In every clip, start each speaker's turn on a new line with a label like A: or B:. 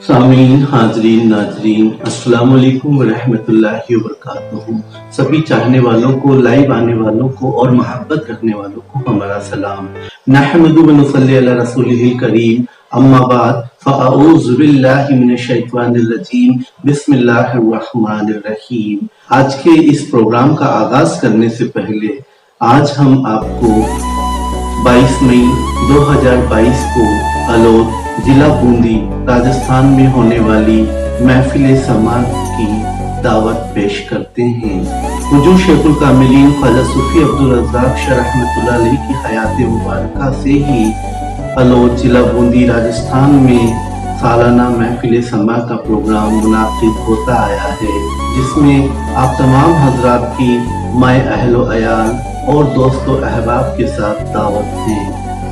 A: सामीन हाजरीन नाजरीन अस्सलाम वालेकुम रहमतुल्लाहि व बरकातुहू। सभी चाहने वालों को, लाइव आने वालों को और मोहब्बत रखने वालों को हमारा सलाम। नहमदु व नुसल्ली अला रसूलिहिल करीम, अम्मा बाद फ़अऊज़ु बिल्लाहि मिनश शैतानिर रजीम, बिस्मिल्लाहिर रहमानिर रहीम। आज के इस प्रोग्राम का आगाज करने से पहले आज हम आपको 22 मई 2022 को अलोट जिला बूंदी राजस्थान में होने वाली महफिल समात की दावत पेश करते हैं। हुजूर शेखुल कामिलीन ख्वाजा सूफी अब्दुल रज़्ज़ाक़ शाह रहमतुल्लाह अलैह की हयात मुबारका से ही अलोट जिला बूंदी राजस्थान में सालाना महफिल समात का प्रोग्राम मुनाकिद होता आया है, जिसमें आप तमाम हजरात की माए अहलो अयाल और दोस्तों अहबाब के साथ दावत है।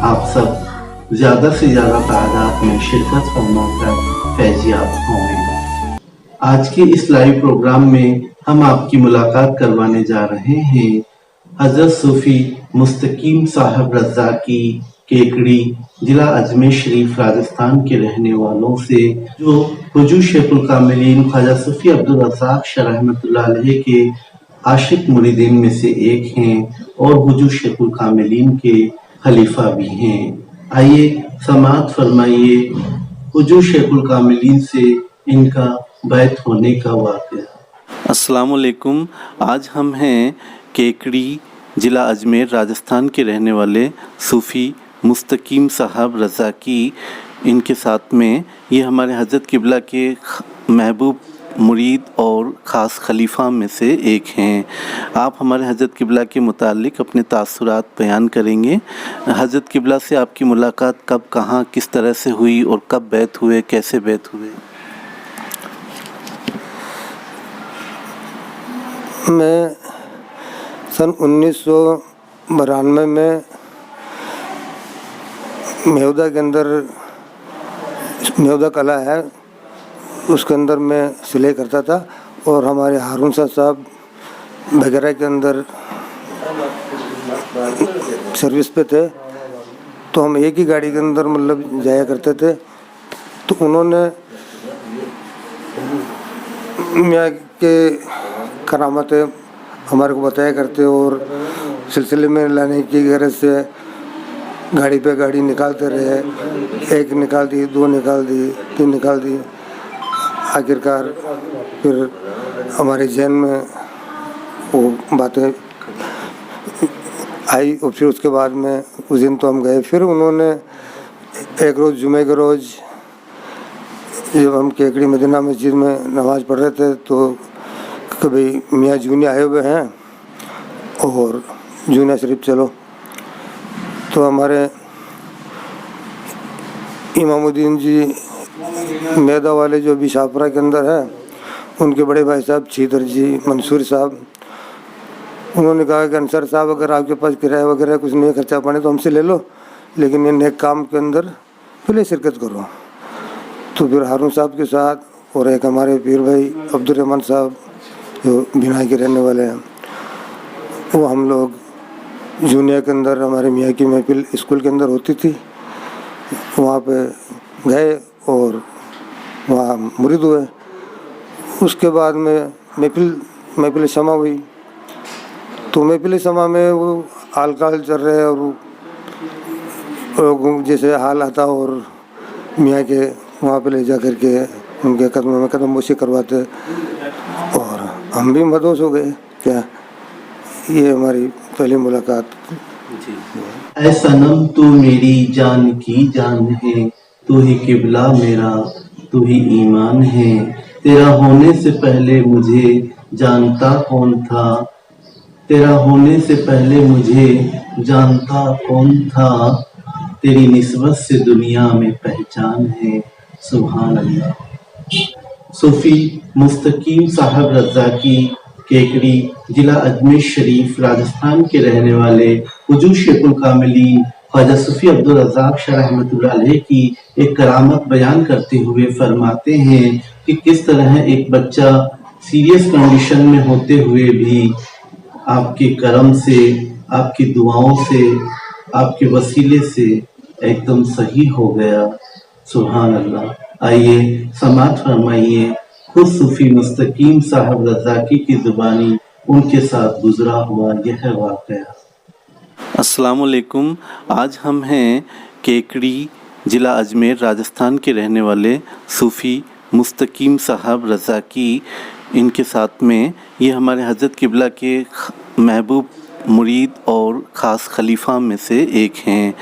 A: आप सब ज्यादा से ज्यादा तादाद में शिरकत फरमाकर फैजियाब होंगे। आज के इस लाइव प्रोग्राम में हम आपकी मुलाकात करवाने जा रहे हैं हजरत सूफी मुस्तकीम साहब रज़्ज़ाकी केकड़ी जिला अजमेर शरीफ राजस्थान के रहने वालों से, जो हुजूर शेखुल कामिलीन ख्वाजा सूफी अब्दुल रज़्ज़ाक़ शाह रहमतुल्लाह अलैह के आशिक मुरीदीन में से एक हैं और हुजूर शेखुल कामिलीन के खलीफा भी हैं। आइए समात फरमाइए हुजूर शेखुल कामिलीन से इनका बैत होने का वाक़या।
B: अस्सलामु अलैकुम। आज हम हैं केकड़ी ज़िला अजमेर राजस्थान के रहने वाले सूफ़ी मुस्तकीम साहब रज़्ज़ाकी, इनके साथ में ये हमारे हज़रत किबला के महबूब मुरीद और ख़ास खलीफा में से एक हैं। आप हमारे हज़रत किबला के मुतालिक अपने तासुरात बयान करेंगे। हज़रत किबला से आपकी मुलाकात कब, कहाँ, किस तरह से हुई और कब बैत हुए, कैसे बैत हुए?
C: मैं सन 1992 में मेहुदा के अंदर, मेहुदा कला है उसके अंदर मैं सिलाई करता था और हमारे हारून साहब वगैरह के अंदर सर्विस पे थे, तो हम एक ही गाड़ी के अंदर मतलब जाया करते थे। तो उन्होंने मियाँ के करामतें हमारे को बताया करते और सिलसिले में लाने की गरज से गाड़ी पे गाड़ी निकालते रहे। एक निकाल दी, दो निकाल दी, तीन निकाल दी। आखिरकार फिर हमारे जहन में वो बातें आई और फिर उसके बाद में उस दिन तो हम गए। फिर उन्होंने एक रोज़ जुमे के रोज़ जब हम केकड़ी मदीना मस्जिद में नमाज़ पढ़ रहे थे तो कभी मियाँ जूनिया आए हुए हैं और जूनिया शरीफ चलो। तो हमारे इमामुद्दीन जी मैदा वाले जो अभी शाहपुरा के अंदर है, उनके बड़े भाई साहब छीदर जी मंसूर साहब, उन्होंने कहा कि अंसर साहब अगर आपके पास किराया वगैरह कुछ नहीं खर्चा पाने तो हमसे ले लो, लेकिन इन नेक काम के अंदर पहले शिरकत करो। तो फिर हारून साहब के साथ और एक हमारे पीर भाई अब्दुर्रहमान साहब जो बिना के रहने वाले हैं, वो हम लोग जूनिया के अंदर हमारे मियाँ की महफिल स्कूल के अंदर होती थी, वहाँ पे गए और वहाँ मुरीद हुए। उसके बाद में महफिल शमा हुई। तो महफिल शमा में वो हाल काल चल रहे और जैसे हाल आता और मियाँ के वहाँ पे ले जा कर के उनके कदमों में कदमबोशी करवाते और हम भी मदहोश हो गए। क्या ये हमारी पहली मुलाकात।
A: ऐ सनम तू मेरी जान की जान है, तू ही किबला मेरा, तू ही ईमान है। तेरा होने से पहले मुझे जानता कौन था, तेरा होने से पहले मुझे जानता कौन था। तेरी निस्बत से दुनिया में पहचान है, सुभान अल्लाह। सूफी मुस्तकीम साहब रज़्ज़ाकी केकड़ी जिला अजमेर शरीफ राजस्थान के रहने वाले हुजूर शेखुल कामिलीन ख्वाजा सूफी अब्दुल रज़्ज़ाक़ शाह रहमतुल्लाह अलैह की एक करामत बयान करते हुए फरमाते हैं कि किस तरह एक बच्चा सीरियस कंडीशन में होते हुए भी आपके करम से, आपकी दुआओं से, आपके वसीले से एकदम सही हो गया। सुभान अल्लाह। आइए समाअत फरमाइए खुद सूफी मुस्तकीम साहब रज़ाकी की ज़ुबानी उनके साथ गुजरा हुआ यह वाक़या।
B: अस्सलामुअलैकुम। आज हम हैं केकड़ी ज़िला अजमेर राजस्थान के रहने वाले सूफ़ी मुस्तकीम साहब रज़ाकी इनके साथ में। ये हमारे हज़रत किबला के महबूब मुरीद और ख़ास खलीफा में से एक हैं।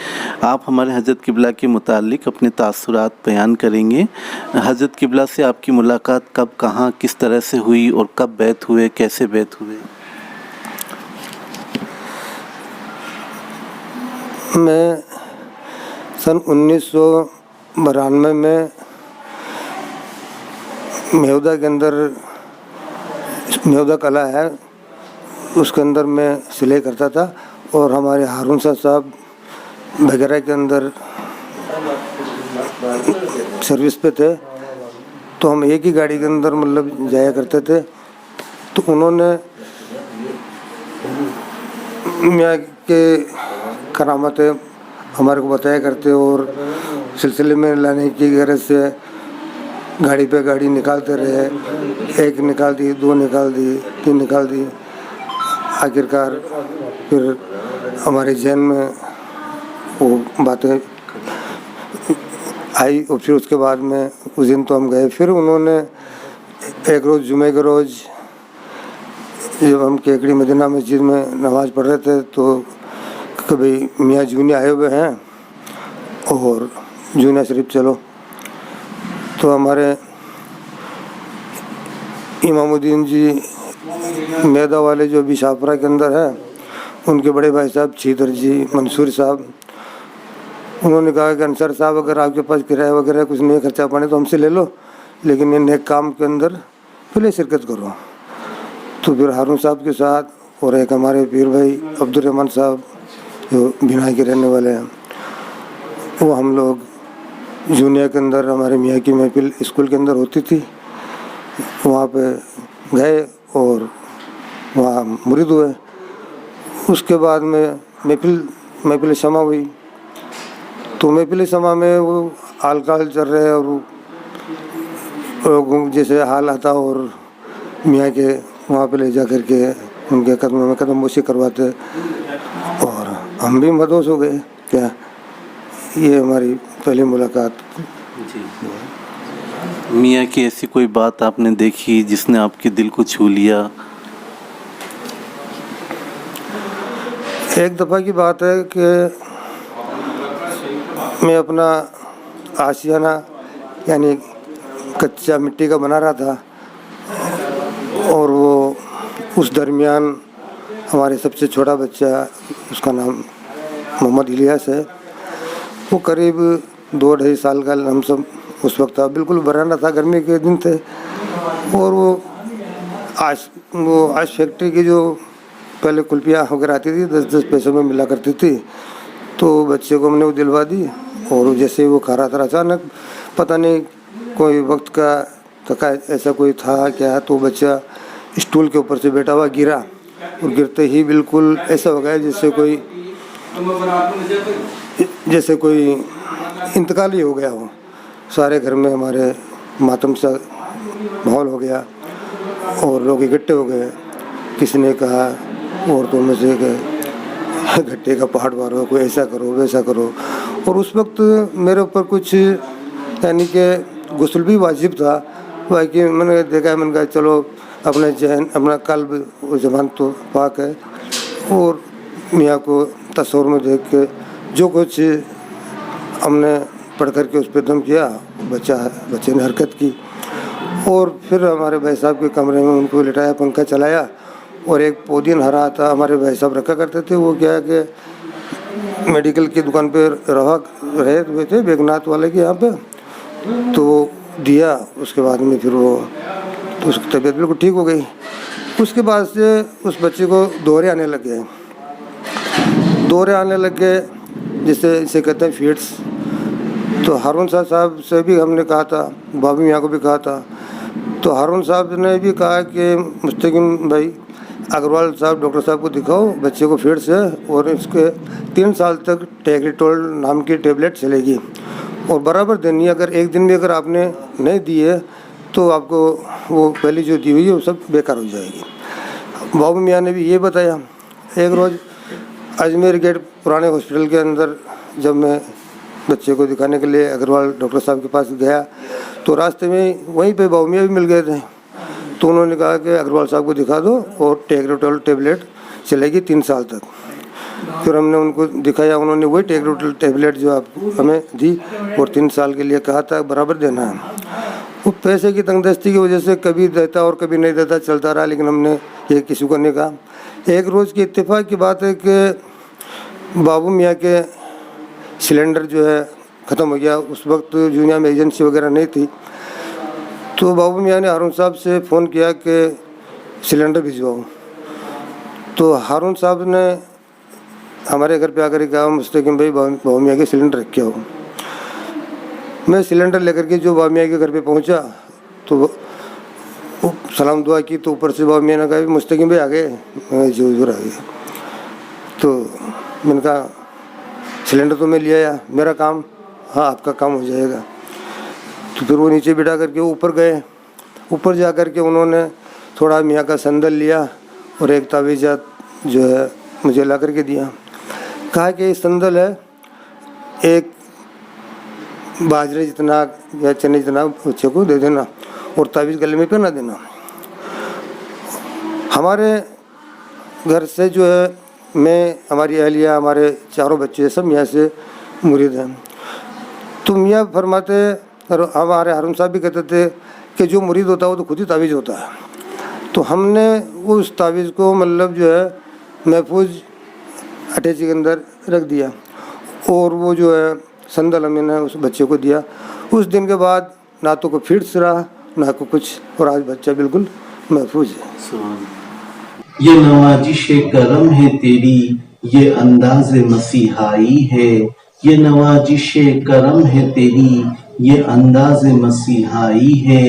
B: आप हमारे हज़रत किबला के मुतालिक अपने तासुरात बयान करेंगे। हज़रत किबला से आपकी मुलाकात कब, कहाँ, किस तरह से हुई और कब बैत हुए, कैसे बैत हुए?
C: मैं सन 1992 में मेहुदा के अंदर, मेहुदा कला है उसके अंदर मैं सिलाई करता था और हमारे हारून शाह साहब वगैरह के अंदर सर्विस पे थे, तो हम एक ही गाड़ी के अंदर मतलब जाया करते थे। तो उन्होंने मियाँ के करामतें हमारे को बताया करते और सिलसिले में लाने की गरज से गाड़ी पे गाड़ी निकालते रहे। एक निकाल दी, दो निकाल दी, तीन निकाल दी। आखिरकार फिर हमारे जहन में वो बातें आई और फिर उसके बाद में उस दिन तो हम गए। फिर उन्होंने एक रोज़ जुमे के रोज़ जब हम केकड़ी मदीना मस्जिद में नमाज़ पढ़ रहे थे तो कभी मियाँ जूनिया आए हुए हैं और जूनिया शरीफ चलो। तो हमारे इमामुद्दीन जी मैदा वाले जो अभी शाहपुरा के अंदर है, उनके बड़े भाई साहब छीदर जी मंसूर साहब, उन्होंने कहा कि अंसर साहब अगर आपके पास किराया वगैरह कुछ नहीं खर्चा पाने तो हमसे ले लो, लेकिन इन नेक काम के अंदर पहले शिरकत करो। तो फिर हारून साहब के साथ और एक हमारे पीर भाई अब्दुर्रहमान साहब जो बिना के रहने वाले हैं, वो हम लोग जूनिया के अंदर हमारे मियाँ की महफिल स्कूल के अंदर होती थी, वहाँ पे गए और वहाँ मुरीद हुए। उसके बाद में महफिल शमा हुई। तो महफिल शमा में वो हाल काल चल रहे और लोगों जैसे हाल आता और मियाँ के वहाँ पे ले जा कर के उनके कदमों में कदमबोशी करवाते और हम भी मदहोश हो गए। क्या ये हमारी पहली मुलाकात।
B: जी। मियाँ की ऐसी कोई बात आपने देखी जिसने आपके दिल को छू लिया?
C: एक दफ़ा की बात है कि मैं अपना आशियाना यानी कच्चा मिट्टी का बना रहा था और वो उस दरमियान हमारे सबसे छोटा बच्चा, उसका नाम मोहम्मद इलियास है, वो करीब 2-2.5 साल का हम सब उस वक्त था। बिल्कुल बराना था, गर्मी के दिन थे और वो आज फैक्ट्री की जो पहले कुल्फियाँ वगैरह आती थी 10-10 पैसों में मिला करती थी, तो बच्चे को हमने वो दिलवा दी और जैसे ही वो खा रहा था अचानक पता नहीं कोई वक्त का तका ऐसा कोई था क्या, तो बच्चा स्टूल के ऊपर से बैठा हुआ गिरा और गिरते ही बिल्कुल ऐसा हो गया जैसे कोई इंतकाल ही हो गया हो। सारे घर में हमारे मातम सा माहौल हो गया और लोग इकट्ठे हो गए। किसी ने कहा औरतों में से कि गट्टे का पहाड़ मारो, कोई ऐसा करो वैसा करो। और उस वक्त मेरे ऊपर कुछ यानी कि गुस्ल भी वाजिब था। बाकी मैंने देखा, मैंने कहा चलो अपने जहन अपना कल्ब वो ज़बान तो पाक है और मियाँ को तस्वीर में देख के जो कुछ हमने पढ़ कर के उस पर दम किया, बच्चे ने हरकत की और फिर हमारे भाई साहब के कमरे में उनको लिटाया, पंखा चलाया और एक पोदीन हरा था हमारे भाई साहब रखा करते थे। वो क्या है कि मेडिकल की दुकान पे रहे हुए थे बेगनाथ वाले के यहाँ पे, तो दिया। उसके बाद में फिर वो तो उसकी तबीयत बिल्कुल ठीक हो गई। उसके बाद से उस बच्चे को दौरे आने लग गए, जिसे इसे कहते हैं फिट्स। तो हारून साहब से भी हमने कहा था, बाबू मियाँ को भी कहा था, तो हारून साहब ने भी कहा कि मुस्तकीम भाई अग्रवाल साहब डॉक्टर साहब को दिखाओ, बच्चे को फिट्स है और इसके 3 साल तक टेग्रिटोल नाम की टेबलेट चलेगी और बराबर देनी है। अगर एक दिन भी अगर आपने नहीं दी है तो आपको वो पहले जो दी हुई है वो सब बेकार हो जाएगी। बाबू मियाँ ने भी ये बताया। एक रोज़ अजमेर गेट पुराने हॉस्पिटल के अंदर जब मैं बच्चे को दिखाने के लिए अग्रवाल डॉक्टर साहब के पास गया तो रास्ते में वहीं पे बाबू मियाँ भी मिल गए थे। तो उन्होंने कहा कि अग्रवाल साहब को दिखा दो और टेग्रोटोल टेबलेट चलेगी 3 साल तक। फिर हमने उनको दिखाया, उन्होंने वही टेग्रोटोल टेबलेट जो आप हमें दी और 3 साल के लिए कहा था बराबर देना है। वो पैसे की तंगदस्ती की वजह से कभी देता और कभी नहीं देता चलता रहा, लेकिन हमने ये किसी को नहीं कहा। एक रोज़ की इत्तेफाक की बात है कि बाबू मियाँ के सिलेंडर जो है ख़त्म हो गया। उस वक्त दुनिया में एजेंसी वगैरह नहीं थी। तो बाबू मियाँ ने हारून साहब से फ़ोन किया कि सिलेंडर भिजवाओ। तो हारून साहब ने हमारे घर पे आकर कहा मुस्तकीम भाई बाबू मियाँ के सिलेंडर रखे हो। मैं सिलेंडर लेकर के जो बाबू मियाँ के घर पे पहुँचा तो वो सलाम दुआ की तो ऊपर से बाबू मियाँ ने कहा मुस्तकीम भाई आ गए। मैं जो आ गए तो मैंने कहा सिलेंडर तो मैं ले आया, मेरा काम, हाँ आपका काम हो जाएगा। तो फिर वो नीचे बिठा करके ऊपर गए। ऊपर जा कर के उन्होंने थोड़ा मियाँ का संदल लिया और एक तावीज़ात जो है मुझे ला करके दिया। कहा कि ये संदल है, एक बाजरे जितना या चने जितना बच्चे को दे देना और तावीज़ गले में पहना देना। हमारे घर से जो है मैं, हमारी अहलिया, हमारे चारों बच्चे सब मियाँ से मुरीद हैं। तो मियाँ फरमाते और हमारे हारून साहब भी कहते थे कि जो मुरीद होता है वो तो खुद ही तावीज़ होता है। तो हमने उस तावीज़ को मतलब जो है महफूज अटैची के अंदर रख दिया और वो जो है संदल हमने उस बच्चे को दिया। उस दिन के बाद ना तो कोई फिट्स रहा ना को कुछ, और आज बच्चा बिल्कुल महफूज है।
A: ये नवाजिश करम है तेरी, ये अंदाज मसीहाई है। ये नवाजिश करम है तेरी, ये अंदाज मसीहाई है।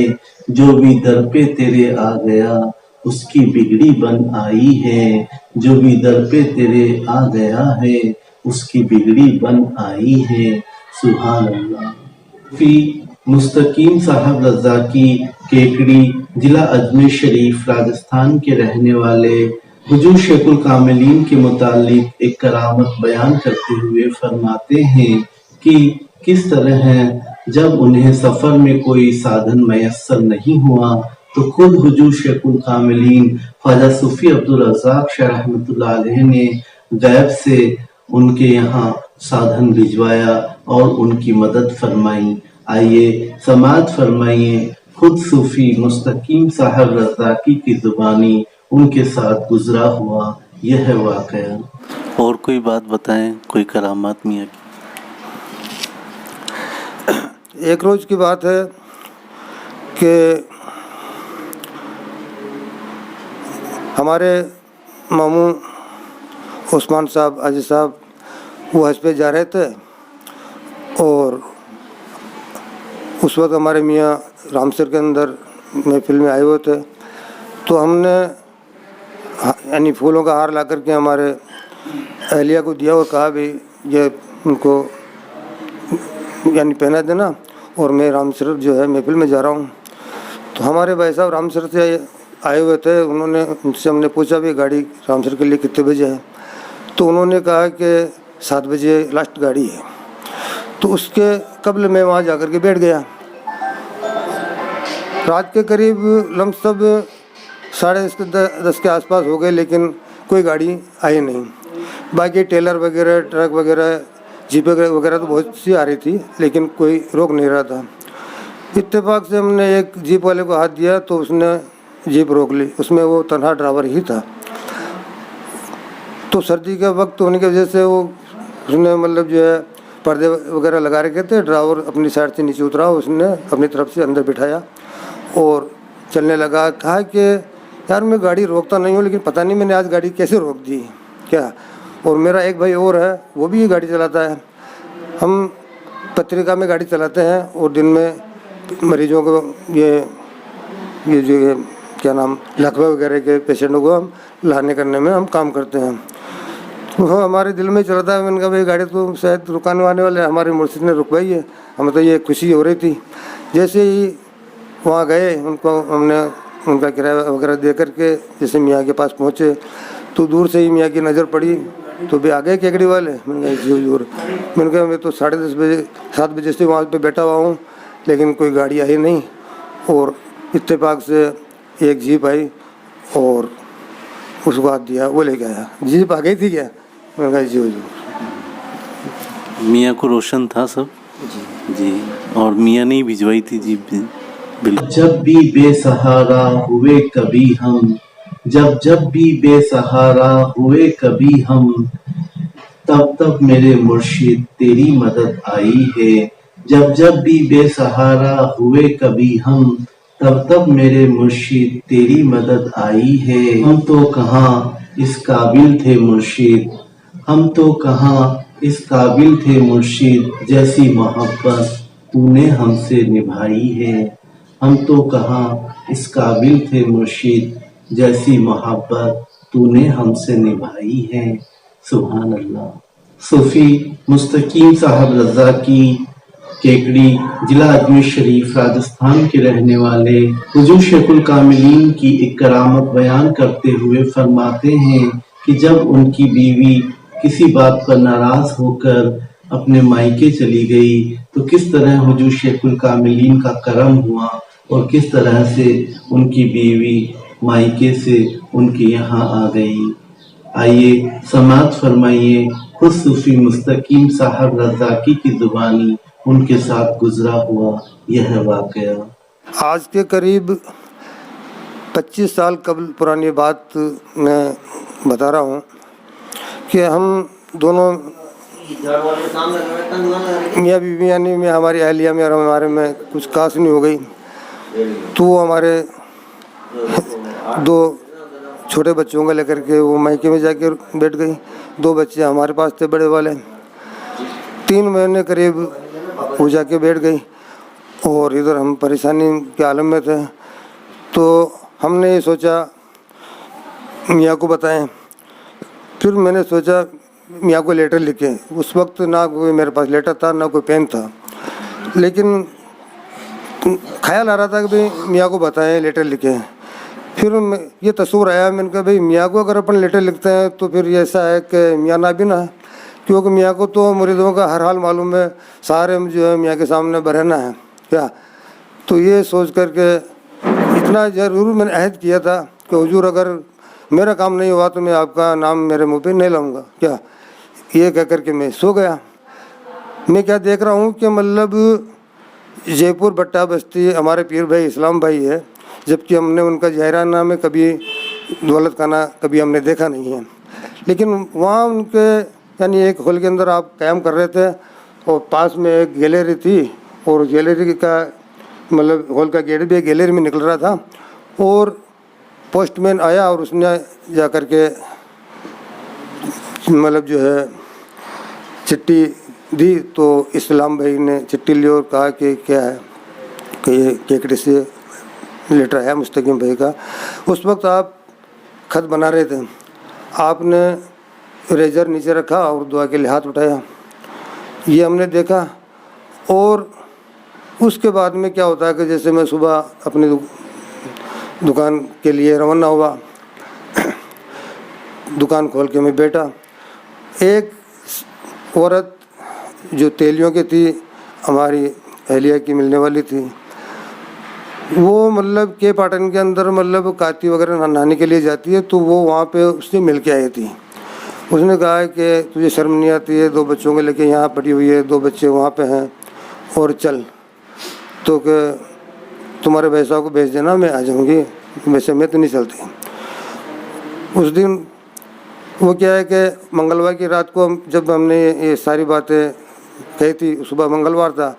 A: जो भी दर पे तेरे आ गया उसकी बिगड़ी बन आई है। जो भी दर पे तेरे आ गया है उसकी बिगड़ी बन आई है। सुभान अल्लाह। फी मुस्तकीम साहब रज़ाकी केकड़ी, जिला अजमेर शरीफ, राजस्थान के रहने वाले हुजूर शेखुल कामिलीन के मुतालिक एक करामत बयान करते हुए फरमाते हैं कि किस तरह है जब उन्हें सफ़र में कोई साधन मैसर नहीं हुआ तो खुद हुजूर शेखुल कामिलीन ख्वाजा सूफी अब्दुल रज़ाक शाह रहमतुल्लाह अलैह ने गैब से उनके यहाँ साधन भिजवाया और उनकी मदद फरमाई। आइए समाअत फरमाइए खुद सूफी मुस्तकीम साहब रज़ाकी की जुबानी उनके साथ गुजरा हुआ यह वाक़या।
B: और कोई बात बताएं, कोई करामात मियाँ की?
C: एक रोज़ की बात है कि हमारे मामू उस्मान साहब आजी साहब वो हज पे जा रहे थे और उस वक्त हमारे मियाँ रामसर के अंदर महफिल में आए हुए थे। तो हमने यानी फूलों का हार ला करके हमारे अहलिया को दिया और कहा भाई ये उनको यानी पहना देना और मैं रामसर जो है महफिल में जा रहा हूँ। तो हमारे भाई साहब रामसर से आए हुए थे। उनसे हमने पूछा भी गाड़ी रामसर के लिए कितने बजे है? तो उन्होंने कहा कि 7 बजे लास्ट गाड़ी है। तो उसके कबल मैं वहाँ जा कर के बैठ गया। रात के करीब लमसम 10:30 के आसपास हो गए, लेकिन कोई गाड़ी आई नहीं। बाकी टेलर वगैरह, ट्रक वगैरह, जीप वगैरह तो बहुत सी आ रही थी, लेकिन कोई रोक नहीं रहा था। इत्तेफाक से हमने एक जीप वाले को हाथ दिया तो उसने जीप रोक ली। उसमें वो तन्हा ड्राइवर ही था। तो सर्दी का वक्त होने की वजह से वो उसने मतलब जो है पर्दे वगैरह लगा रखे थे। ड्राइवर अपनी साइड से नीचे उतरा, उसने अपनी तरफ से अंदर बिठाया और चलने लगा। कहा कि यार मैं गाड़ी रोकता नहीं हूँ, लेकिन पता नहीं मैंने आज गाड़ी कैसे रोक दी क्या। और मेरा एक भाई और है, वो भी गाड़ी चलाता है। हम पत्रिका में गाड़ी चलाते हैं और दिन में मरीजों को ये जो क्या नाम लकवा वगैरह के पेशेंटों को हम लाने करने में हम काम करते हैं। वो हमारे दिल में चल रहा था। मैंने कहा भाई गाड़ी तो शायद रुकाने वाले वाले हमारे मुर्शिद ने रुकवाई है, हमें तो ये खुशी हो रही थी। जैसे ही वहाँ गए उनको हमने उनका किराया वगैरह दे करके जैसे मियाँ के पास पहुँचे तो दूर से ही मियाँ की नज़र पड़ी तो भी आ गए केकड़ी वाले। मैंने कहा जी हजूर, मैंने कहा मैं तो 7:30 बजे 7 बजे से वहाँ पे बैठा हुआ हूँ लेकिन कोई गाड़ी आई नहीं। और इत्तेफाक से एक जीप आई और उसको हाथ दिया, वो लेके आया। जीप आ गई थी क्या? मैंने कहा जी हजूर।
B: मियाँ को रोशन था सब जी, और मियाँ ने ही भिजवाई थी जी बिल्कुल।
A: जब भी बेसहारा हुए कभी हम, जब भी बेसहारा हुए कभी हम, तब तब मेरे मुर्शिद तेरी मदद आई है। जब भी बेसहारा हुए कभी हम, तब तब मेरे मुर्शिद तेरी मदद आई है। हम तो कहाँ इस काबिल थे मुर्शिद, हम तो कहाँ इस काबिल थे मुर्शिद, जैसी मोहब्बत तूने हमसे निभाई है। हम तो कहाँ इस काबिल थे मुर्शिद, जैसी मोहब्बत तूने हमसे निभाई है। सुभान अल्लाह। सूफी मुस्तकीम साहब रज़ाकी केकड़ी जिला अजमेर शरीफ राजस्थान के रहने वाले हुजूर शेखुल कामिलीन की एक करामत बयान करते हुए फरमाते हैं कि जब उनकी बीवी किसी बात पर नाराज होकर अपने मायके चली गई तो किस तरह हुजूर शेखुल कामिलीन का करम हुआ और किस तरह से उनकी बीवी मायके से उनके यहाँ आ गई। आइए समाअत फरमाइए खुद सूफी मुस्तकीम साहब रज़ाकी की जुबानी उनके साथ गुजरा हुआ यह वाकया।
C: आज के करीब 25 साल कबल पुरानी बात मैं बता रहा हूँ कि हम दोनों मियाँ बीवी यानी में हमारी अहलिया में और हमारे में कुछ खास नहीं हो गई तो हमारे 2 छोटे बच्चों को लेकर के वो मायके में जाके बैठ गई। 2 बच्चे हमारे पास थे बड़े वाले। 3 महीने करीब वो जाके बैठ गई और इधर हम परेशानी के आलम में थे। तो हमने ये सोचा मियाँ को बताएं। फिर मैंने सोचा मियाँ को लेटर लिखे। उस वक्त ना कोई मेरे पास लेटर था ना कोई पेन था, लेकिन ख्याल आ रहा था कि भाई मियाँ को बताएं लेटर लिखें। फिर ये तस्वीर आया, मैंने कहा भाई मियाँ को अगर अपन लेटर लिखते हैं तो फिर ये ऐसा है कि मियाँ ना भी ना है, क्योंकि मियाँ को तो मुरीदों का हर हाल मालूम है, सारे जो है मियाँ के सामने बरहना है क्या। तो ये सोच करके इतना ज़रूर मैंने अहद किया था कि हुजूर अगर मेरा काम नहीं हुआ तो मैं आपका नाम मेरे मुँह पे नहीं लाऊंगा क्या। ये कह कर के मैं सो गया। मैं क्या देख रहा हूँ कि मतलब जयपुर भट्टा बस्ती हमारे पीर भाई इस्लाम भाई है, जबकि हमने उनका जहराना में कभी दौलत खाना कभी हमने देखा नहीं है। लेकिन वहाँ उनके यानी एक हॉल के अंदर आप क़याम कर रहे थे और पास में एक गैलरी थी और गैलरी का मतलब हॉल का गेट भी एक गैलरी में निकल रहा था और पोस्टमैन आया और उसने जा कर के मतलब जो है चिट्ठी दी। तो इस्लाम भाई ने चिट्ठी ली और कहा कि क्या है कि ये केकड़ी से लेटर आया मुस्तकीम भाई का। उस वक्त आप खत बना रहे थे, आपने रेजर नीचे रखा और दुआ के लिए हाथ उठाया, ये हमने देखा। और उसके बाद में क्या होता है कि जैसे मैं सुबह अपनी दुकान के लिए रवाना हुआ, दुकान खोल के मैं बैठा। एक औरत जो तेलियों की थी, हमारी अहलिया की मिलने वाली थी, वो मतलब के पाटन के अंदर मतलब काती वगैरह नहाने के लिए जाती है, तो वो वहाँ पे उससे मिल के आई थी। उसने कहा है कि तुझे शर्म नहीं आती है, 2 बच्चों को लेके यहाँ पड़ी हुई है, 2 बच्चे वहाँ पे हैं और चल, तो कि तुम्हारे भाई साहब को भेज देना, मैं आ जाऊँगी, वैसे मैं तो नहीं चलती। उस दिन वो क्या है कि मंगलवार की रात को जब हमने ये सारी बातें कही थी, सुबह मंगलवार था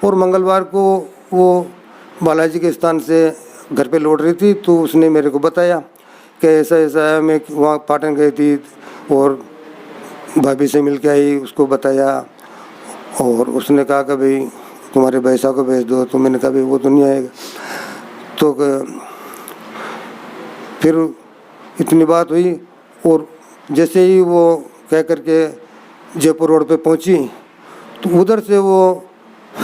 C: और मंगलवार को वो बालाजी के स्थान से घर पे लौट रही थी, तो उसने मेरे को बताया कि ऐसा ऐसा है, मैं वहाँ पाटन गई थी और भाभी से मिल के आई, उसको बताया और उसने कहा कि भाई तुम्हारे भाई साहब को भेज दो। तो मैंने कहा भाई वो तो नहीं आएगा। तो फिर इतनी बात हुई और जैसे ही वो कह करके जयपुर रोड पे पहुंची तो उधर से वो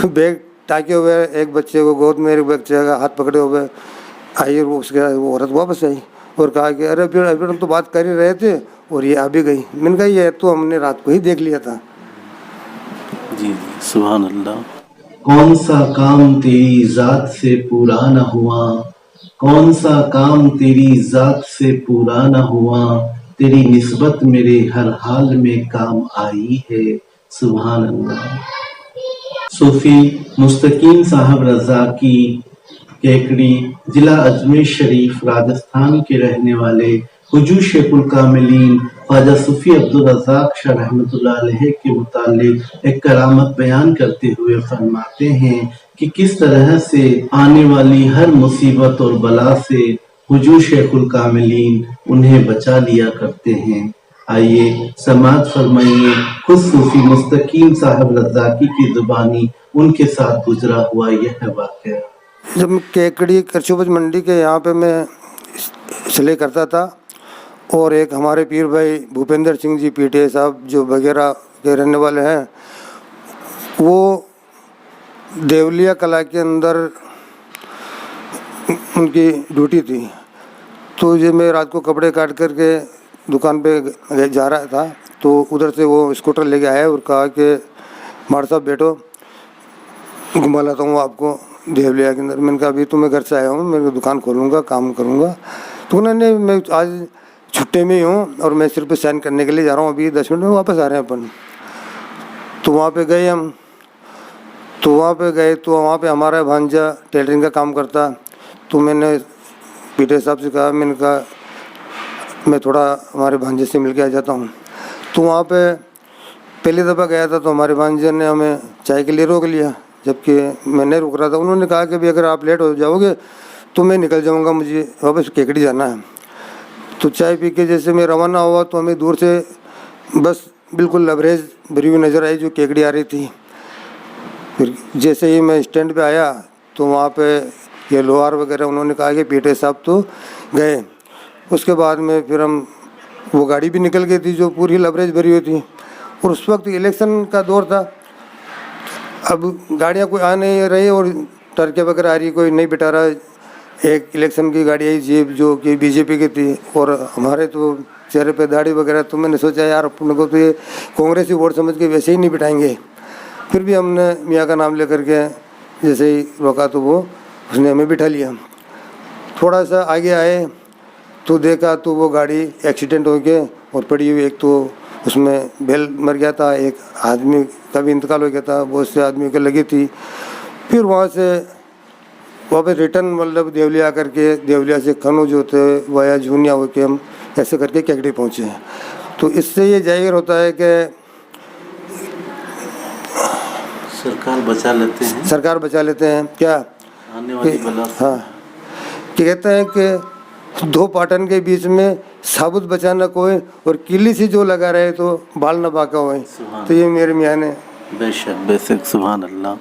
C: बैग टाके हुए एक बच्चे को गोद में, एक बच्चे का हाथ पकड़े हुए आई और वो औरत वापस आई और कहा कि अरे अभी हम तो बात कर ही रहे थे और ये आ भी गई। मैंने कहा ये तो हमने रात को ही देख लिया था।
B: जी जी, सुभान अल्लाह।
A: कौन सा काम तेरी जात से पूरा न हुआ, कौन सा काम तेरी जात से पूरा न हुआ, तेरी निस्बत मेरे हर हाल में काम आई है। सुभान अल्लाह। सूफी मुस्तकीम साहब रज़ाकी केकड़ी जिला अजमेर शरीफ राजस्थान के रहने वाले हुजूर शेखुल कामिलीन ख्वाजा सूफी अब्दुल रज़ाक शाह रहमतुल्लाह अलैह के मुतालिक एक करामत बयान करते हुए फरमाते हैं कि किस तरह से आने वाली हर मुसीबत और बला से हुजूर शेखुल कामिलीन उन्हें बचा लिया करते हैं। आइए समाअत फरमाइए खुद सूफी मुस्तकीम साहब रज़ाकी की जुबानी उनके साथ गुजरा हुआ यह वाक़या।
C: जब मैं केकड़ी कृषि उपज मंडी के यहाँ पे मैं सिलाई करता था और एक हमारे पीर भाई भूपेंद्र सिंह जी पीटीआई साहब जो वगैरह के रहने वाले हैं, वो देवलिया कला के अंदर उनकी ड्यूटी थी। तो ये मैं रात को कपड़े काट करके दुकान पे जा रहा था तो उधर से वो स्कूटर लेके आया और कहा कि मार साहब बैठो, घुमा लाता हूँ आपको देवलिया के अंदर। मैंने कहा अभी तो मैं घर से आया हूँ, मैं दुकान खोलूँगा, काम करूँगा। तो उन्होंने मैं आज छुट्टे में ही हूँ और मैं सिर्फ साइन करने के लिए जा रहा हूँ, अभी 10 मिनट में वापस आ रहे हैं अपन। तो वहाँ पे गए हम, तो वहाँ पे हमारा भांजा टेलरिंग का काम करता। तो मैंने पीटे साहब से कहा, मैंने कहा मैं थोड़ा हमारे भांजे से मिल के आ जाता हूँ। तो वहाँ पे पहली दफ़ा गया था तो हमारे भांजे ने हमें चाय के लिए रोक लिया, जबकि मैं नहीं रुक रहा था। उन्होंने कहा कि भाई अगर आप लेट हो जाओगे तो मैं निकल जाऊंगा, मुझे वापस केकड़ी जाना है। तो चाय पी के जैसे मैं रवाना हुआ तो हमें दूर से बस बिल्कुल लवरेज भरी हुई नज़र आई जो केकड़ी आ रही थी। फिर जैसे ही मैं स्टैंड पे आया तो वहाँ पे ये लोहार वगैरह उन्होंने कहा कि पीटे साहब तो गए। उसके बाद में फिर हम वो गाड़ी भी निकल गई थी जो पूरी लवरेज भरी हुई थी और उस वक्त इलेक्शन का दौर था। अब गाड़ियाँ कोई आ नहीं रही और टर्के वगैरह आ रही, कोई नहीं बिठा रहा। एक इलेक्शन की गाड़ी आई जीप जो कि बीजेपी की थी और हमारे तो चेहरे पे दाढ़ी वगैरह। तो मैंने सोचा यार अपन को तो ये कांग्रेसी वोट समझ के वैसे ही नहीं बिठाएंगे। फिर भी हमने मियाँ का नाम लेकर के जैसे ही रोका तो वो उसने हमें बिठा लिया। थोड़ा सा आगे आए तो देखा तो वो गाड़ी एक्सीडेंट हो गया और पड़ी हुई, एक तो उसमें बैल मर गया था, एक आदमी का भी इंतकाल हो गया था, बहुत से आदमी को लगी थी। फिर वहाँ से वापस रिटर्न मतलब देवलिया करके, देवलिया से कनौज होते वाया झुनिया होके हम ऐसे करके केकड़ी पहुँचे। तो इससे ये जाहिर होता है कि
B: सरकार बचा लेते हैं क्या आने वाली बला से।
C: हाँ, कि कहते हैं कि दो पाटन के बीच में साबुत बचाना कोई और किली से जो लगा रहे तो बाल न बाका होए। तो ये मेरे मियाँ ने
B: बेशक सुभान अल्लाह।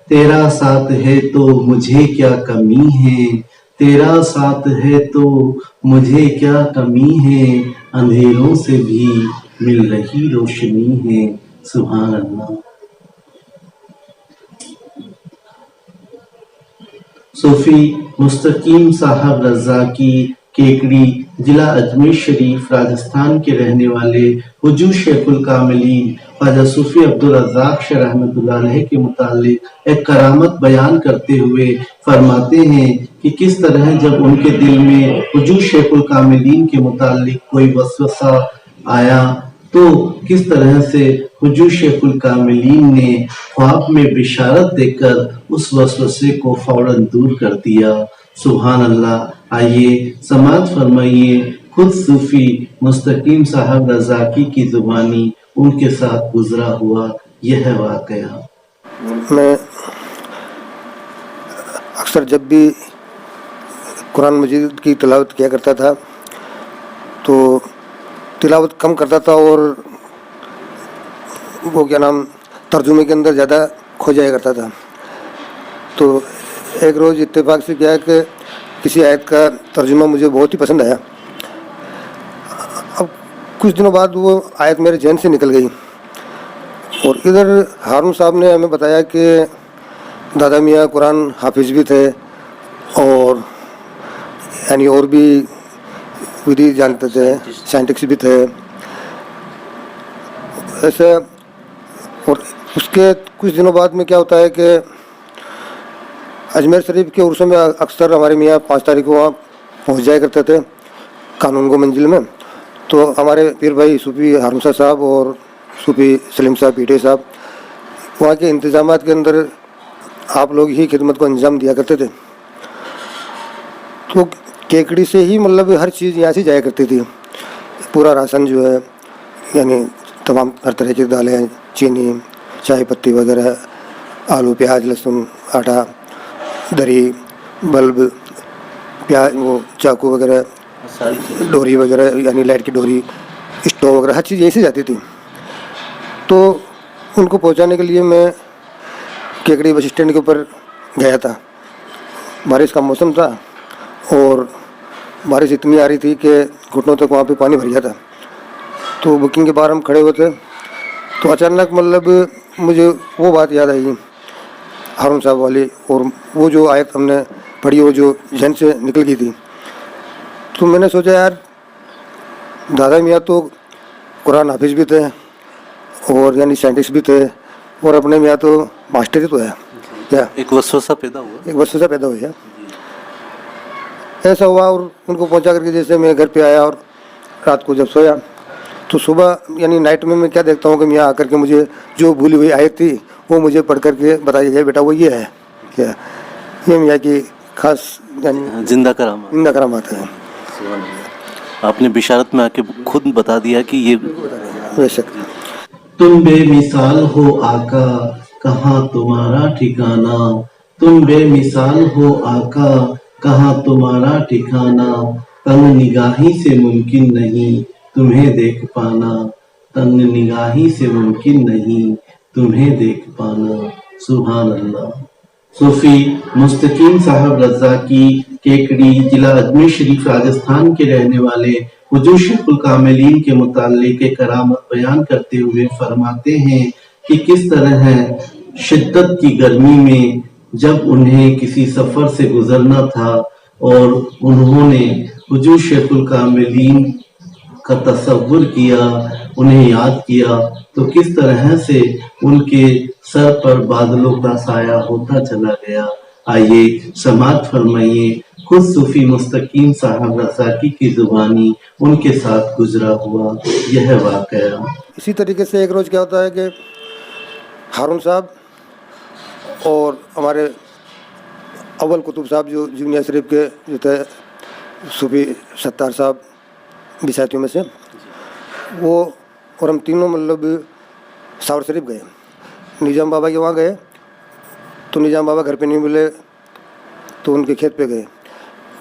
A: तेरा साथ है तो मुझे क्या कमी है, तेरा साथ है तो मुझे क्या कमी है, अंधेरों से भी मिल रही रोशनी है। सुभान अल्लाह। सूफी मुस्तकीम साहब रज़ाकी केकड़ी जिला अजमेर शरीफ राजस्थान के रहने वाले हुजूर शेखुल कामिलीन ख्वाजा सूफी अब्दुल रज़ाक शाह रहमतुल्लाह अलैह के मुतालिक एक करामत बयान करते हुए फरमाते हैं कि किस तरह जब उनके दिल में हुजूर शेखुल कामिलीन के मुतालिक कोई वसवसा आया तो किस तरह से हुजूर शेखुल कामिलीन ने ख्वाब में बिशारत देकर उस वसवसे को फौरन दूर कर दिया। सुभान अल्लाह। आइए समाअत फरमाइए खुद सूफी मुस्तकीम साहब रज़ाकी की जुबानी उनके साथ गुजरा हुआ यह वाक़या।
C: मैं अक्सर जब भी कुरान मजीद की तिलावत किया करता था तो तिलावत कम करता था और वो क्या नाम तर्जुमे के अंदर ज़्यादा खो जाया करता था। तो एक रोज़ इत्तेफाक से क्या कि किसी आयत का तर्जुमा मुझे बहुत ही पसंद आया। अब कुछ दिनों बाद वो आयत मेरे जहन से निकल गई। और इधर हारून साहब ने हमें बताया कि दादा मियाँ कुरान हाफिज़ भी थे और यानी और भी विधि जानते थे, साइंटिस्ट भी थे ऐसे। और उसके कुछ दिनों बाद में क्या होता है कि अजमेर शरीफ के उर्सों में अक्सर हमारे मियाँ 5 तारीख को वहाँ पहुँच जाया करते थे कानून गो मंजिल में। तो हमारे पीर भाई सूफी हारून साहब और सूफी सलीम साहब पीटे साहब वहाँ के इंतजामात के अंदर आप लोग ही खिदमत को अंजाम दिया करते थे। तो केकड़ी से ही मतलब हर चीज़ यहाँ से जाया करती थी। पूरा राशन जो है यानी तमाम हर तरह की दालें, चीनी, चाय पत्ती वगैरह, आलू, प्याज, लहसुन, आटा, दरी, बल्ब, प्याज, वो चाकू वगैरह, डोरी वगैरह यानी लाइट की डोरी, स्टोव वगैरह हर चीज़ यहीं से जाती थी। तो उनको पहुंचाने के लिए मैं केकड़ी बस स्टैंड के ऊपर गया था। बारिश का मौसम था और बारिश इतनी आ रही थी कि घुटनों तक वहाँ पे पानी भर गया था। तो बुकिंग के बाहर हम खड़े हुए थे तो अचानक मतलब मुझे वो बात याद आई हारून साहब वाली, और वो जो आयत हमने पढ़ी वो जो जहन से निकल गई थी। तो मैंने सोचा यार दादा मियाँ तो कुरान हाफिज़ भी थे और यानी साइंटिस्ट भी थे और अपने मियाँ तो मास्टर ही तो है क्या,
B: एक वसवसा पैदा हुआ।
C: एक वर्ष से पैदा हुई है। ऐसा हुआ और उनको पहुंचा करके जैसे मैं घर पे आया और रात को जब सोया तो सुबह यानी नाइट में मैं क्या देखता हूँ कि मियाँ आकर के मुझे जो भूली हुई आयत थी वो मुझे पढ़ करके बताई गई, बेटा वो ये है क्या, ये मियाँ की खास यानी
B: जिंदा करामात
C: है।
B: आपने बिशारत में आके खुद बता दिया कि ये
C: बेशक
A: तुम बेमिसाल हो आका, कहाँ तुम्हारा ठिकाना। तुम बेमिसाल हो आका, कहाँ तुम्हारा ठिकाना। तंग निगाही से मुमकिन नहीं तुम्हें देख पाना। तंग निगाही से मुमकिन नहीं तुम्हें देख पाना। सुभान अल्लाह। सूफी मुस्तकीम साहब रज़ाकी केकड़ी जिला अजमेर शरीफ राजस्थान के रहने वाले हुजूर शेखुल कामिलीन के मुताल्लिक एक करामत बयान करते हुए फरमाते हैं कि किस तरह शिद्दत की गर्मी में जब उन्हें किसी सफर से गुजरना था और उन्होंने हुजूर शेखुल कामिलीन का तसव्वुर किया, उन्हें याद किया, तो किस तरह से उनके सर पर बादलों का साया होता चला गया। आइए समात फरमाइए खुद सूफी मुस्तकीम साहब रज़ाकी की जुबानी उनके साथ गुजरा हुआ यह वाकया।
C: इसी तरीके से एक रोज़ क्या होता है कि हारून साहब और हमारे अव्वल कुतुब साहब जो जूनियर शरीफ के जो थे सूफी सत्तार साहब बिसातियों में से, वो और हम तीनों मतलब सावर शरीफ गए। निजाम बाबा के वहाँ गए तो निजाम बाबा घर पे नहीं मिले तो उनके खेत पे गए।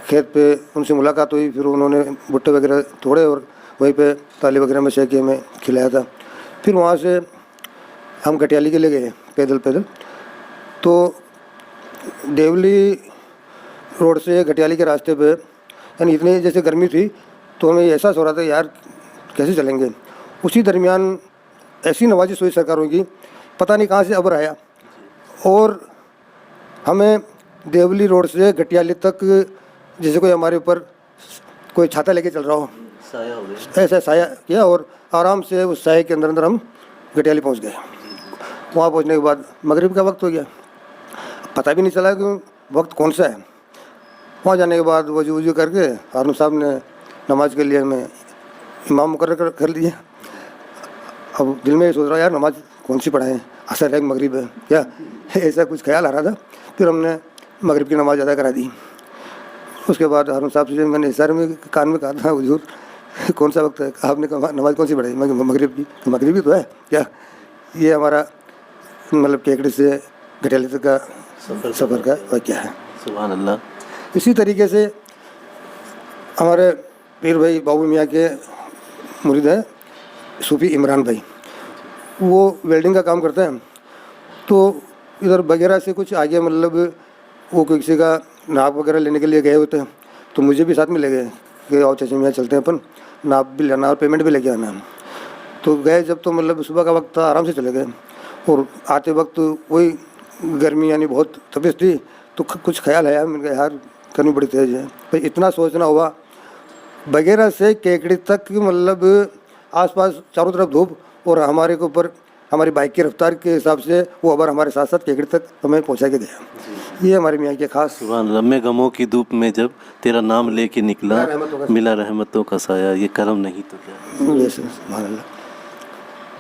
C: खेत पे उनसे मुलाकात हुई, फिर उन्होंने भुट्टे वगैरह तोड़े और वहीं पे ताली वगैरह में सेके में खिलाया था। फिर वहाँ से हम घटियाली के लिए गए पैदल। तो देवली रोड से घटियाली के रास्ते पे यानी इतनी जैसे गर्मी थी तो हमें एहसास हो रहा था यार कैसे चलेंगे। उसी दरमियान ऐसी नवाजिश हुई सरकारों की, पता नहीं कहाँ से अबर आया और हमें देवली रोड से घटियाली तक जैसे कोई हमारे ऊपर कोई छाता लेके चल रहा हो,
B: साया हो गया।
C: ऐसा साया किया और आराम से उस साये के अंदर हम घटियाली पहुंच गए। वहाँ पहुंचने के बाद मगरिब का वक्त हो गया, पता भी नहीं चला कि वक्त कौन सा है। वहाँ जाने के बाद वजू करके हारून साहब ने नमाज के लिए हमें इमाम मुकर्रर कर दिया। अब दिल में ये सोच रहा यार नमाज कौन सी पढ़ाएं, असर है मगरिब है क्या, ऐसा कुछ ख्याल आ रहा था। फिर हमने मगरिब की नमाज अदा करा दी। उसके बाद हारून साहब से मैंने इशारे में कान में कहा था हुजूर कौन सा वक्त है, आपने कहा नमाज कौन सी पढ़ाई, मैं मगरिब की। तो मगरिब ही तो है क्या। ये हमारा मतलब केकड़ी से घटियाली तक का सफ़र का वाक़या है।
B: सुभान अल्लाह।
C: इसी तरीके से हमारे पीर भाई बाबू मियाँ के मुरीद हैं सूफी इमरान भाई, वो वेल्डिंग का काम करते हैं। तो इधर वगैरह से कुछ आगे मतलब वो किसी का नाप वगैरह लेने के लिए गए होते हैं तो मुझे भी साथ में ले गए कि आओ चाचा मियाँ चलते हैं अपन। नाप भी लेना और पेमेंट भी लेके आना। तो गए जब तो मतलब सुबह का वक्त था, आराम से चले गए और आते वक्त वही गर्मी यानी बहुत तबीयत थी तो कुछ ख्याल आया, मैंने कहा यार गर्मी बड़ी तेज़ है, भाई इतना सोचना हुआ वगैरह से केकड़ी तक मतलब आसपास चारों तरफ धूप और हमारे के ऊपर हमारी बाइक की रफ्तार के हिसाब से वो अबर हमारे साथ साथ केकड़ी तक हमें पहुंचा के गया। ये हमारे मियाँ के खास
B: लम्बे गमों की धूप में जब तेरा नाम लेके निकला, मिला रहमतों का साया, ये करम नहीं तो क्या।
C: ये सुभान अल्लाह।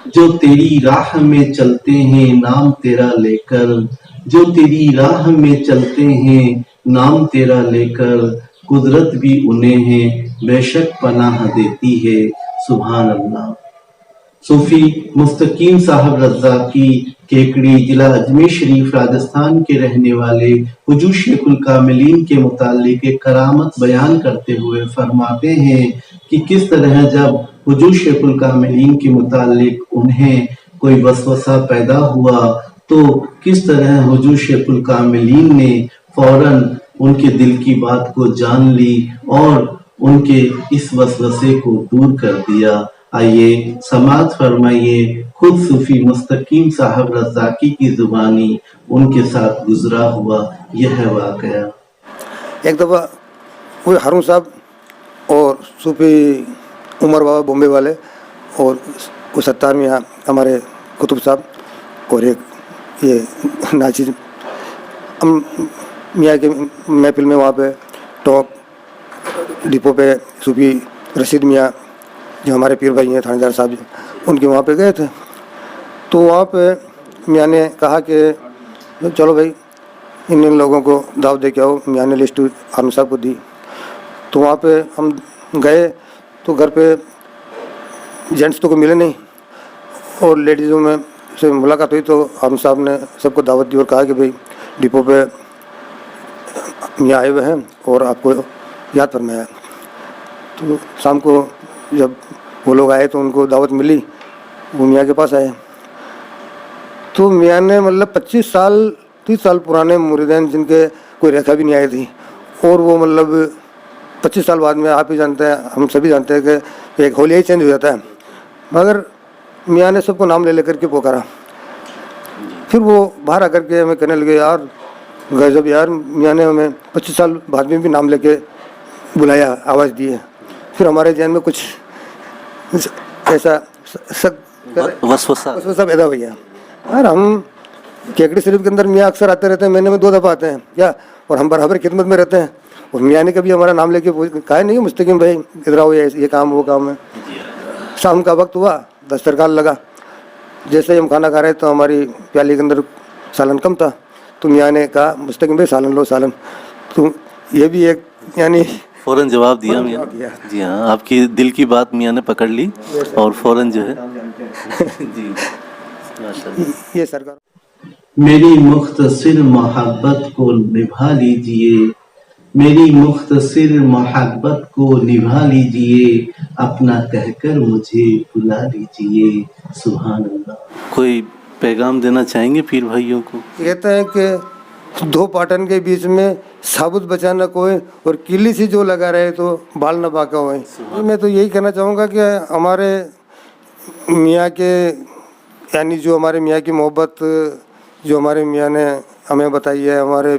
A: जो तेरी राह में चलते हैं नाम तेरा लेकर, जो तेरी राह में चलते हैं नाम तेरा लेकर, कुदरत भी उन्हें है बेशक पनाह देती है। सुभान अल्लाह। सूफी मुस्तकीम साहब रज़ाकी केकड़ी जिला अजमेर शरीफ राजस्थान के रहने वाले हुजूर शेखुल कामिलीन के मुतालिक एक करामत बयान करते हुए फरमाते हैं कि किस तरह जब हुजूर शेखुल कामिलीन के मुतालिक उन्हें कोई वसवसा पैदा हुआ तो किस तरह हुजूर शेखुल कामिलीन ने फौरन उनके दिल की बात को जान ली और उनके इस वसवसे को दूर कर दिया। आइए समाज फरमाइए खुद सूफी मुस्तकीम साहब रज़ाकी की जुबानी उनके साथ गुजरा हुआ यह वाकया।
C: एक दफ़ा वो हारून साहब और सूफी उमर बाबा बॉम्बे वाले और कुछ 70 में यहाँ हमारे कुतुब साहब और एक ये नाचिर हम मियाँ के महफिल में वहाँ पे टॉप डिपो पे सूफी रशीद मियाँ जो हमारे पीर भाई हैं थानेदार साहब उनके वहाँ पे गए थे। तो वहाँ पे मियाँ ने कहा कि चलो भाई इन लोगों को दावत दे के आओ। मियाँ ने लिस्ट हारून साहब को दी। तो वहाँ पे हम गए तो घर पे जेंट्स तो को मिले नहीं और लेडीज़ों में से मुलाकात हुई तो हारून साहब ने सबको दावत दी और कहा कि भाई डिपो पे मियाँ आए हुए हैं और आपको याद फरमाया। तो शाम को जब वो लोग आए तो उनको दावत मिली, वो मियाँ के पास आए तो मियाँ ने मतलब 25 साल 30 साल पुराने मुरीदैन जिनके कोई रेखा भी नहीं आई थी और वो मतलब 25 साल बाद में आप ही जानते हैं, हम सभी जानते हैं कि एक होलिया ही चेंज हो जाता है, मगर मियाँ ने सबको नाम ले लेकर के पुकारा। फिर वो बाहर आकर के हमें कहने लगे यार गजब यार, मियाँ ने हमें 25 साल बाद में भी नाम लेके बुलाया, आवाज़ दी है। फिर हमारे जहन में कुछ ऐसा वसवसा पैदा हो गया यार, हम केकड़ी शरीफ के अंदर मियाँ अक्सर आते रहते हैं, महीने में 2 दफ़ा आते हैं क्या, और हम बराबर खिदमत में रहते हैं और मियाँ ने कभी हमारा नाम लेके कहा नहीं मुस्तकीम भाई इधर आओ, ये काम वो काम है। शाम का वक्त हुआ, दस्तरखान लगा, जैसे ही हम खाना खा रहे तो हमारी प्याली के अंदर सालन कम था तो मियाँ ने कहा मुस्तकीम भाई सालन लो सालन। तो ये भी एक यानी
B: फौरन जवाब दिया मियाँ। जी हाँ, आपकी दिल की बात मियाँ ने पकड़ ली और फौरन जो है जी माशाल्लाह।
C: ये सरकार
A: मेरी मुख्तसिर मोहब्बत को निभा लीजिए, मेरी मुख्तसिर मोहब्बत को निभा लीजिए, अपना कहकर मुझे बुला लीजिए। सुभान अल्लाह।
B: कोई पैगाम देना चाहेंगे पीर भाइयों को?
C: कहते हैं कि 2 पाटन के बीच में साबुत बचा न कोई और किली सी जो लगा रहे तो बाल न बाका होए। मैं तो यही कहना चाहूँगा कि हमारे मियाँ के यानी जो हमारे मियाँ की मोहब्बत जो हमारे मियाँ ने हमें बताई है, हमारे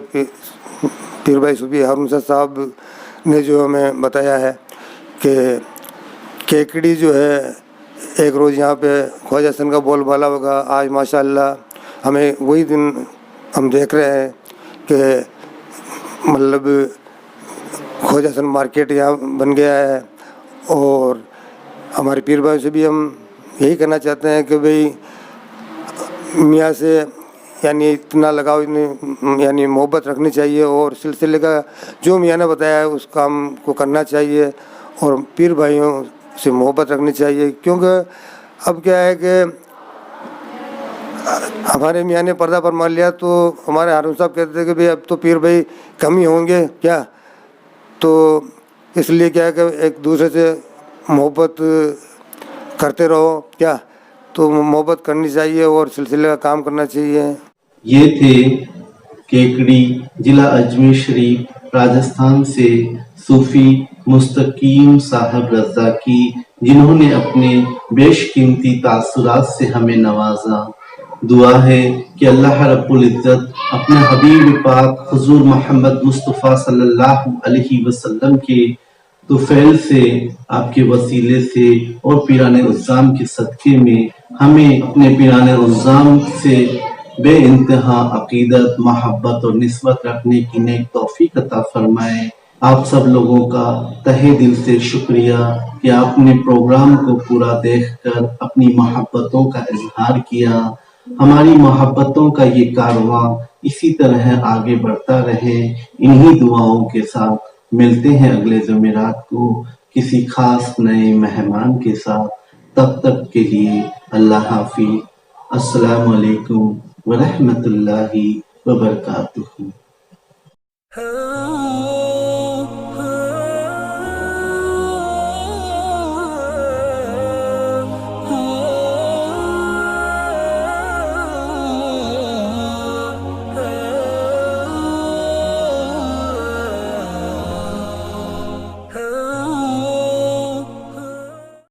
C: पीर भाई सूफी हारून साहब ने जो हमें बताया है कि केकड़ी जो है एक रोज़ यहाँ पे ख्वाजा हसन का बोलबाला होगा। आज माशाअल्लाह हमें वही दिन हम देख रहे हैं कि मतलब ख्वाजा हसन मार्केट यहाँ बन गया है और हमारे पीर भाई से भी हम यही कहना चाहते हैं कि भाई मियाँ से यानी इतना लगाव यानी मोहब्बत रखनी चाहिए और सिलसिले का जो मियाँ ने बताया है उस काम को करना चाहिए और पीर भाइयों से मोहब्बत रखनी चाहिए। क्योंकि अब क्या है कि हमारे मियाँ ने पर्दा पर मान लिया तो हमारे हारून साहब कहते थे कि भाई अब तो पीर भाई कम ही होंगे क्या, तो इसलिए क्या है कि एक दूसरे से मोहब्बत करते रहो क्या, तो मोहब्बत करनी चाहिए और सिलसिले का काम करना चाहिए।
A: ये थे केकड़ी जिला अजमेर शरीफ राजस्थान से सूफी मुस्तकीम साहब रज़ाकी, जिन्होंने अपने बेशकीमती तासुरात से हमें नवाजा। दुआ है कि अल्लाह रब्बुल इज़्ज़त अपने हबीब पाक हुज़ूर मोहम्मद मुस्तफ़ा सल्लल्लाहु अलैहि वसल्लम के तुफ़ैल से, आपके वसीले से और पीराने उज़्ज़ाम के सदक़े में हमें अपने पीराने उज़्ज़ाम से बे इंतहा अक़ीदत, मोहब्बत और निस्बत रखने की नेक तौफ़ीक़ अता फ़रमाए। आप सब लोगों का तहे दिल से शुक्रिया कि आपने प्रोग्राम को पूरा देखकर अपनी मोहब्बतों का इज़हार किया। हमारी मोहब्बतों का ये कारवां इसी तरह आगे बढ़ता रहे। इन्हीं दुआओं के साथ मिलते हैं अगले जुमेरात को किसी खास नए मेहमान के साथ। तब तक के लिए अल्लाह हाफ़िज़। अस्सलामु अलैकुम व रहमतुल्लाहि व बरकातुहू।